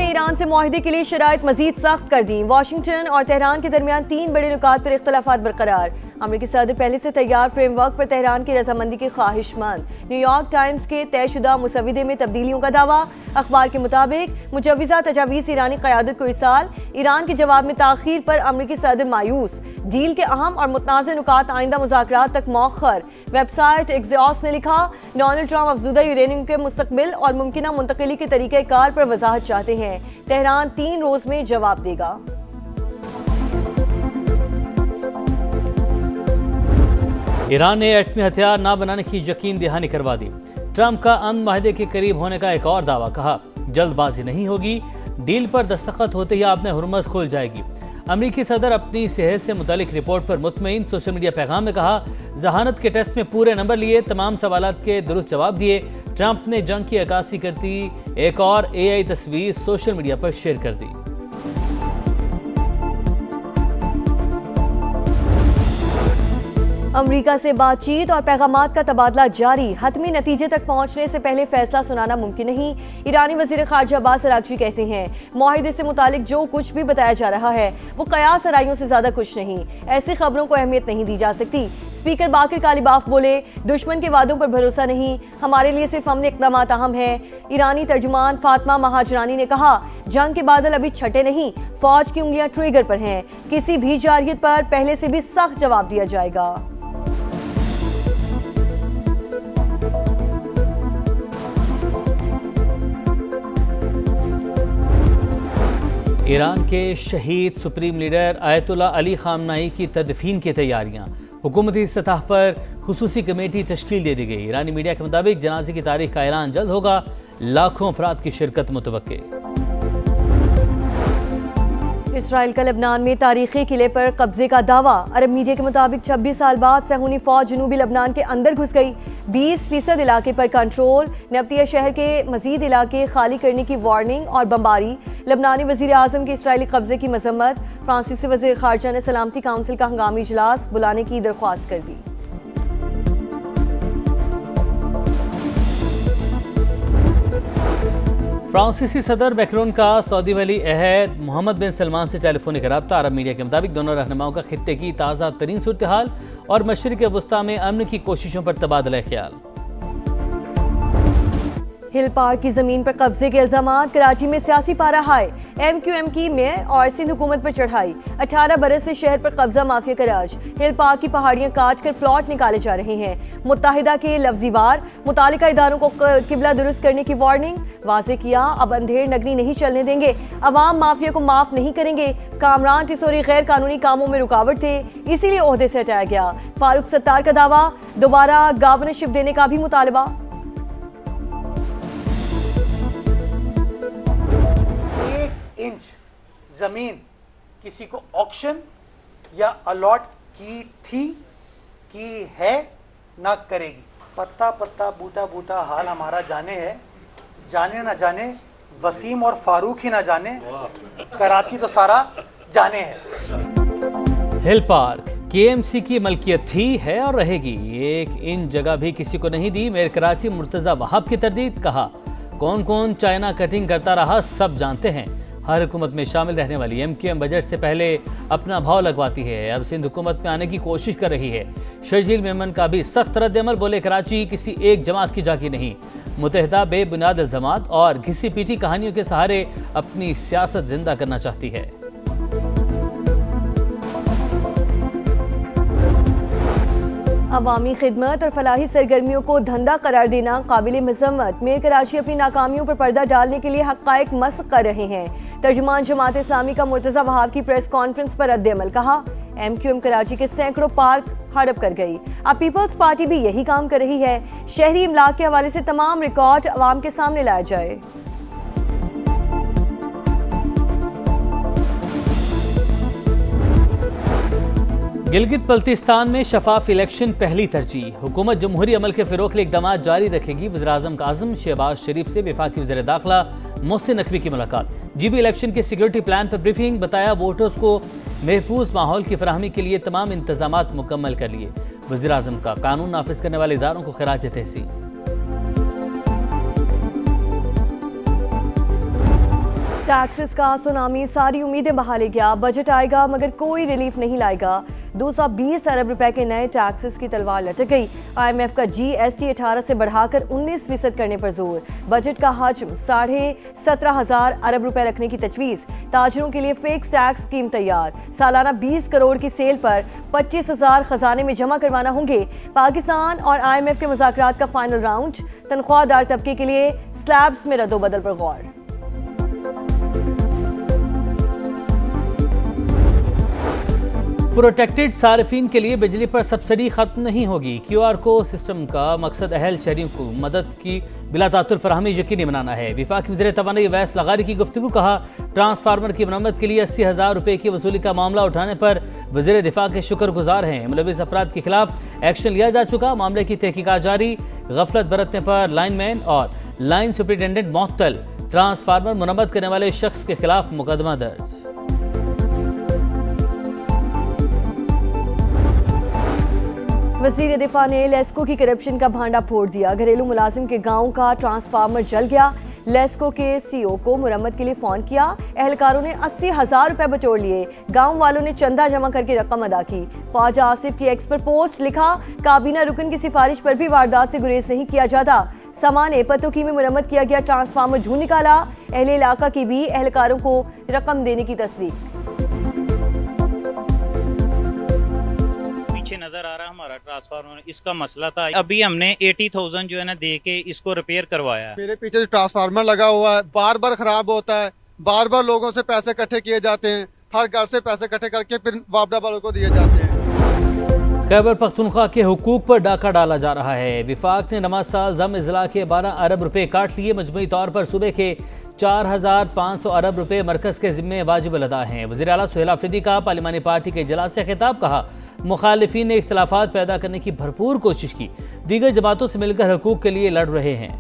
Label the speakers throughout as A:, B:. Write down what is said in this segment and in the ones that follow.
A: ने ईरान से मुआहदे के लिए शराइत मजीद सख्त कर दी। वाशिंगटन और तेहरान के दरमियान 3 बड़े नुकात पर इख्तलाफात बरकरार। अमरीकी सदर पहले से तैयार फ्रेमवर्क पर तेहरान की रजामंदी की ख्वाहिशमंद। न्यूयॉर्क टाइम्स के तयशुदा मुसविदे में तब्दीलियों का दावा। अखबार के मुताबिक मुजवज़ा तजावीज़ ईरानी क़यादत को इस साल। ईरान के जवाब में ताख़ीर पर अमरीकी सदर मायूस। डील के अहम और मुतनाज़ नुकात आइंदा मुज़ाकरात तक मौखर। वेबसाइट एक्सियोस ने लिखा, डोनाल्ड ट्रंप अफज़ूदा यूरेनियम के मुस्तक़बिल और मुमकिना मुंतकिली के तरीक़ेकार पर वजाहत चाहते हैं। तेहरान 3 रोज़ में जवाब देगा।
B: ईरान ने एटमी हथियार न बनाने की यकीन दहानी करवा दी। ट्रंप का अमन माहदे के करीब होने का एक और दावा। कहा, जल्दबाजी नहीं होगी, डील पर दस्तखत होते ही आपने हुर्मस खोल जाएगी। अमरीकी सदर अपनी सेहत से मुतालिक रिपोर्ट पर मुतमईन। सोशल मीडिया पैगाम में कहा, जहानत के टेस्ट में पूरे नंबर लिए, तमाम सवालात के दुरुस्त जवाब दिए। ट्रंप ने जंग की अक्कासी करती एक और AI तस्वीर सोशल मीडिया पर शेयर कर दी।
A: अमरीका से बातचीत और पैगामात का तबादला जारी। हतमी नतीजे तक पहुंचने से पहले फैसला सुनाना मुमकिन नहीं। ईरानी वजीर खारजा अब्बास अरागची कहते हैं, मुआहिदे से मुतालिक जो कुछ भी बताया जा रहा है वो कयास आराइयों से ज्यादा कुछ नहीं। ऐसी खबरों को अहमियत नहीं दी जा सकती। स्पीकर बाकिर कालिबाफ बोले, दुश्मन के वादों पर भरोसा नहीं, हमारे लिए सिर्फ अमन इक़दामात अहम हैं। ईरानी तर्जुमान फातिमा महाजरानी ने कहा, जंग के बादल अभी छटे नहीं, फौज की उंगलियां ट्रिगर पर हैं। किसी भी जारहियत पर पहले से भी सख्त जवाब दिया जाएगा।
B: ईरान के शहीद सुप्रीम लीडर आयतुल्लाह अली खामनाई की तदफीन की तैयारियां। हुकूमती सतह पर खुसूसी कमेटी तश्कील दे दी गई। ईरानी मीडिया के मुताबिक जनाजे की तारीख का ऐलान जल्द होगा। लाखों अफराद की शिरकत मुतवक्के।
A: इसराइल का लबनान में तारीखी किले पर कब्जे का दावा। अरब मीडिया के मुताबिक 26 साल बाद सहूनी फौज जनूबी लबनान के अंदर घुस गई। 20% इलाके पर कंट्रोल। नब्तिया शहर के मजीद इलाके खाली करने की वार्निंग और बमबारी। लबनानी वजीर आजम के इसराइली कब्जे की मजम्मत। फ्रांसीसी वजीर खारजा ने सलामती काउंसिल का हंगामी इजलास बुलाने की दरख्वास्त कर दी।
B: फ्रांसीसी सदर मैक्रोन का सऊदी वली अहद मोहम्मद बिन सलमान से टेलीफोनिक रब्ता। अरब मीडिया के मुताबिक दोनों रहनुमाओं का खित्ते की ताज़ा तरीन सूरत हाल और मशरिक़ वुस्ता में अमन की कोशिशों पर तबादला ख्याल।
A: हिल पार्क की जमीन पर कब्जे के इल्जामात। कराची में सियासी पारा हाई। MQM की मेयर और सिंध हुकूमत पर चढ़ाई। 18 बरस से शहर पर कब्जा माफिया का राज। हिल पार्क की पहाड़ियां काट कर प्लॉट निकाले जा रहे हैं। मुत्ताहिदा के लफ्जी वार। मुतालिका इदारों को किबला दुरुस्त करने की वार्निंग। वाजे किया, अब अंधेर नगरी नहीं चलने देंगे। अवाम माफिया को माफ नहीं करेंगे। कामरान टिसोरी गैर कानूनी कामों में रुकावट थे, इसीलिए ओहदे से हटाया गया। फारूक सत्तार का दावा, दोबारा गवर्नरशिप देने का भी मुतालबा।
C: 1 इंच जमीन किसी को ऑक्शन या अलॉट की थी, की है, ना करेगी। पत्ता पत्ता बूटा बूटा हाल हमारा जाने है, जाने ना जाने वसीम और फारूक ही ना जाने, कराची तो सारा जाने है।
B: हिल पार्क KMC की मलकियत थी, है और रहेगी। 1 इंच जगह भी किसी को नहीं दी। मेयर कराची मुर्तजा वहाब की तरदीद। कहा, कौन कौन चाइना कटिंग करता रहा सब जानते हैं। हर हुकूमत में शामिल रहने वाली MQM बजट से पहले अपना भाव लगवाती है। अब सिंध हुकूमत में आने की कोशिश कर रही है। शर्जील मेमन का भी सख्त रद्द-ए-अमल। बोले, कराची किसी एक जमात की जागी नहीं। मुतहदा बेबुनियाद इल्जामात और घिसी पीटी कहानियों के सहारे अपनी सियासत जिंदा करना चाहती है।
A: अवामी खिदमत और फलाही सरगर्मियों को धंधा करार देना काबिल मजम्मत। मेयर कराची अपनी नाकामियों पर पर्दा डालने के लिए हक़ाइक़ मस्ख़ कर रहे हैं। तर्जुमान जमात इस्लामी का मुर्तज़ा वहाब की प्रेस कॉन्फ्रेंस पर रद्द-ए-अमल। कहा, MQM कराची के सैकड़ों पार्क हड़प कर गई। अब पीपल्स पार्टी भी यही काम कर रही है। शहरी इमलाक के हवाले से तमाम रिकॉर्ड अवाम के सामने लाया जाए।
B: गिलगित बल्तिस्तान में शफाफ इलेक्शन पहली तरजीह। हुकूमत जमहूरी अमल के फिरोग के इक़दाम जारी रखेगी। वज़ीर-ए-आज़म काज़िम शहबाज शरीफ से वफाकी वज़ीर दाखिला मोहसिन नकवी की मुलाकात। GB इलेक्शन के सिक्योरिटी प्लान पर ब्रीफिंग। बताया, वोटर्स को महफूज माहौल की फराहमी के लिए तमाम इंतजामात मुकम्मल कर लिए। वज़ीर-ए-आज़म का कानून नाफिज करने वाले इदारों को खिराज तहसीन।
A: टैक्सेस का सुनामी सारी उम्मीदें बहा ले गया। बजट आएगा मगर कोई रिलीफ नहीं लाएगा। 220 अरब रुपए के नए टैक्सेस की तलवार लटक गई। IMF का GST 18 से बढ़ाकर 19% करने पर जोर। बजट का हजम 17,500 अरब रुपए रखने की तजवीज़। ताजरों के लिए फिक्स टैक्स स्कीम तैयार। सालाना 20 करोड़ की सेल पर 25,000 खजाने में जमा करवाना होंगे। पाकिस्तान और IMF के मुज़ाकरात का फाइनल राउंड। तनख्वाहदार तबके के लिए स्लैब्स में रद्दोबदल पर गौर।
B: प्रोटेक्टेड सार्फिन के लिए बिजली पर सब्सिडी खत्म नहीं होगी। QR कोड सिस्टम का मकसद अहल शहरियों को मदद की बिला तातुर फराहमी यकीनी बनाना है। वफाकी वज़ीर तवानाई अवैस लगारी की गुफ्तगू। कहा, ट्रांसफार्मर की मरम्मत के लिए 80,000 रुपये की वसूली का मामला उठाने पर वज़ीर दिफा के शुक्रगुजार हैं। मुलविस अफराद के खिलाफ एक्शन लिया जा चुका। मामले की तहकीकात जारी। गफलत बरतने पर लाइनमैन और लाइन सुपरिटेंडेंट मुअत्तल। ट्रांसफार्मर मरम्मत करने वाले शख्स के खिलाफ मुकदमा दर्ज।
A: वज़ीर दिफा ने लेस्को की करप्शन का भांडा फोड़ दिया। घरेलू मुलाजिम के गांव का ट्रांसफार्मर जल गया। लेस्को के CEO को मुरम्मत के लिए फोन किया। एहलकारों ने 80,000 रुपए बटोर लिए। गांव वालों ने चंदा जमा करके रकम अदा की। ख्वाजा आसिफ की एक्स पर पोस्ट लिखा, काबीना रुकन की सिफारिश पर भी वारदात से गुरेज नहीं किया जाता। सामान पतोकी में मुरम्मत किया गया ट्रांसफार्मर ढूंढ निकाला। अहले इलाका की भी एहलकारों को रकम देने की तस्दीक।
D: नजर आ रहा हमारा ट्रांसफार्मर, इसका मसला था। अभी हमने 80,000 जो है ना दे के इसको रिपेयर करवाया है।
E: मेरे पीछे जो ट्रांसफार्मर लगा हुआ है बार बार खराब होता है। बार बार लोगों से पैसे इकट्ठे किए जाते हैं। हर घर से पैसे इकट्ठे करके फिर वापडा वालों को दिए जाते हैं।
B: खैबर पख्तूनख्वा के हुकूक पर डाका डाला जा रहा है। विफाक ने नमाज साल जम इजला के 12 अरब रुपए काट लिए। मजमूई तौर पर सूबे के 4,500 अरब रुपए मरकज के जिम्मे वाजिब अदा हैं। वज़ीर आला सुहेल आफरीदी का पार्लिमानी पार्टी के इजलास से खिताब। कहा, मुखालिफिन ने इख्तलाफात पैदा करने की भरपूर कोशिश की। दीगर जमातों से मिलकर हकूक के लिए लड़ रहे हैं।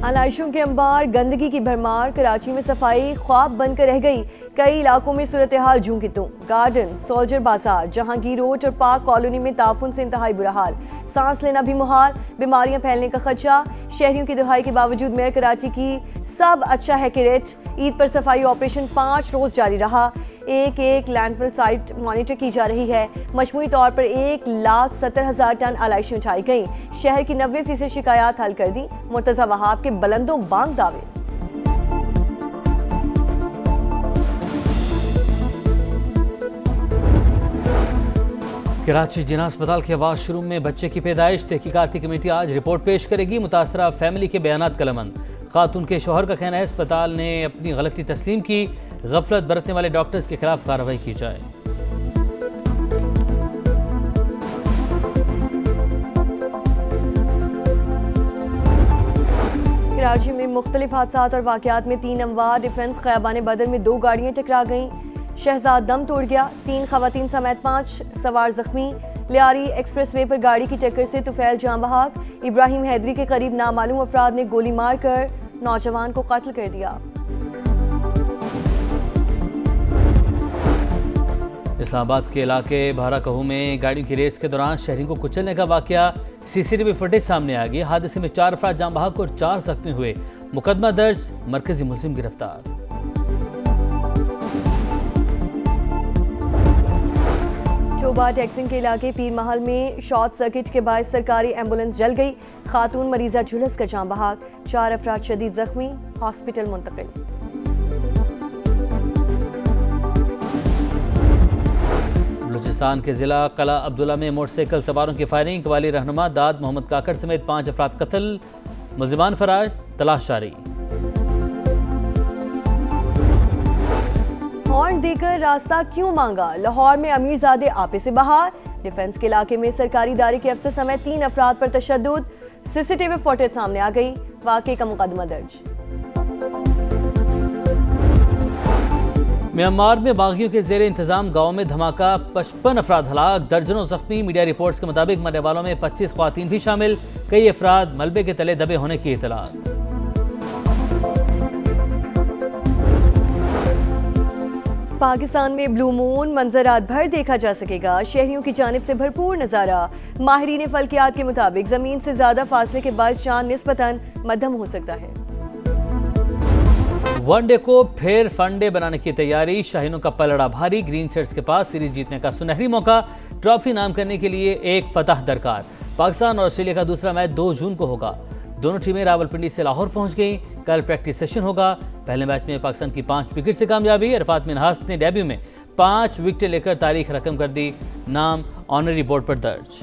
A: आलाइशों के अंबार, गंदगी की भरमार। कराची में सफाई ख्वाब बनकर रह गई। कई इलाकों में सूरत हाल जूं की तूं। गार्डन, सोल्जर बाजार, जहांगीर रोड और पार्क कॉलोनी में ताफुन से इंतहाई बुरा हाल। सांस लेना भी मुहाल। बीमारियां फैलने का खदशा। शहरियों की दुहाई के बावजूद मेयर कराची की सब अच्छा है कि रेट। ईद पर सफाई ऑपरेशन 5 रोज जारी रहा। एक लैंडफिल साइट मॉनिटर की जा रही है। मजमूई तौर पर 1,70,000 टन आलाइशें उठाई गई। शहर की 90% शिकायत हल कर दी। मुर्तजा वहाब के बुलंदों बांग दावे।
B: कराची जिना अस्पताल के वाशरूम में बच्चे की पैदाइश। तहकीकाती कमेटी आज रिपोर्ट पेश करेगी। मुतासरा फैमिली के बयानात कलमंद। खातून के शोहर का कहना है अस्पताल ने अपनी गलती तस्लीम की। गफलत बरतने वाले डॉक्टर्स के खिलाफ कार्रवाई की जाए।
A: कराची में मुख्तलिफ हादसात और वाक़यात में 3 अमवात। डिफेंस ख़याबान बदर में 2 गाड़ियाँ टकरा गईं। शहजाद दम तोड़ गया। 3 खवातीन समेत 5 सवार जख्मी। लियारी एक्सप्रेसवे पर गाड़ी की टक्कर से तुफैल जान बहक। इब्राहिम हैदरी के करीब नामालूम अफराद ने गोली मारकर नौजवान को कत्ल कर दिया।
B: इस्लामाबाद के इलाके भाराकहू में गाड़ियों की रेस के दौरान शहरियों को कुचलने का वाकया। CCTV फुटेज सामने आ गई। हादसे में 4 अफराद जान बहक और 4 जख्मी हुए। मुकदमा दर्ज। मरकजी मुलजिम गिरफ्तार।
A: चोबा टैक्सिंग के इलाके पीर महल में शॉर्ट सर्किट के बाद सरकारी एम्बुलेंस जल गई। खातून मरीजा झुलस कर जान बहक। 4 अफराद शदीद जख्मी। हॉस्पिटल मुंतकिल।
B: बलूचिस्तान के जिला कला अब्दुल्ला में मोटरसाइकिल सवारों की फायरिंग। वाली रहनुमा दाद मोहम्मद काकड़ समेत 5 अफराद कत्ल। मुलजिमान फरार। तलाश जारी।
A: हॉर्न देकर रास्ता क्यों मांगा? लाहौर में अमीरजादे आपे से बाहर। डिफेंस के इलाके में सरकारी इदारे के अफसर समेत 3 अफराद पर तशद्दुद। CCTV फुटेज सामने आ गई। वाकई का मुकदमा दर्ज।
B: म्यांमार में बागियों के जेर इंतजाम गांव में धमाका। 55 अफराद हलाक। दर्जनों जख्मी। मीडिया रिपोर्ट्स के मुताबिक मरने वालों में 25 ख्वातीन भी शामिल। कई अफराद मलबे के तले दबे होने की इत्तलात।
A: पाकिस्तान में ब्लू मून मंजर रात भर देखा जा सकेगा। शहरियों की जानिब से भरपूर नज़ारा। माहिरीन फल्कियात के मुताबिक ज़मीन से ज़्यादा फासले के बाद चांद निस्बतन मध्यम हो सकता है।
B: वनडे को फिर फनडे बनाने की तैयारी। शाहीनों का पलड़ा भारी। ग्रीन शर्ट्स के पास सीरीज जीतने का सुनहरी मौका। ट्रॉफी नाम करने के लिए एक फतह दरकार। पाकिस्तान और ऑस्ट्रेलिया का दूसरा मैच 2 जून को होगा। दोनों टीमें रावलपिंडी से लाहौर पहुंच गई। कल प्रैक्टिस सेशन होगा। पहले मैच में पाकिस्तान की 5 विकेट से कामयाबी। अरफात मिन्हास ने डेब्यू में 5 विकेटें लेकर तारीख रकम कर दी। नाम ऑनरी बोर्ड पर दर्ज।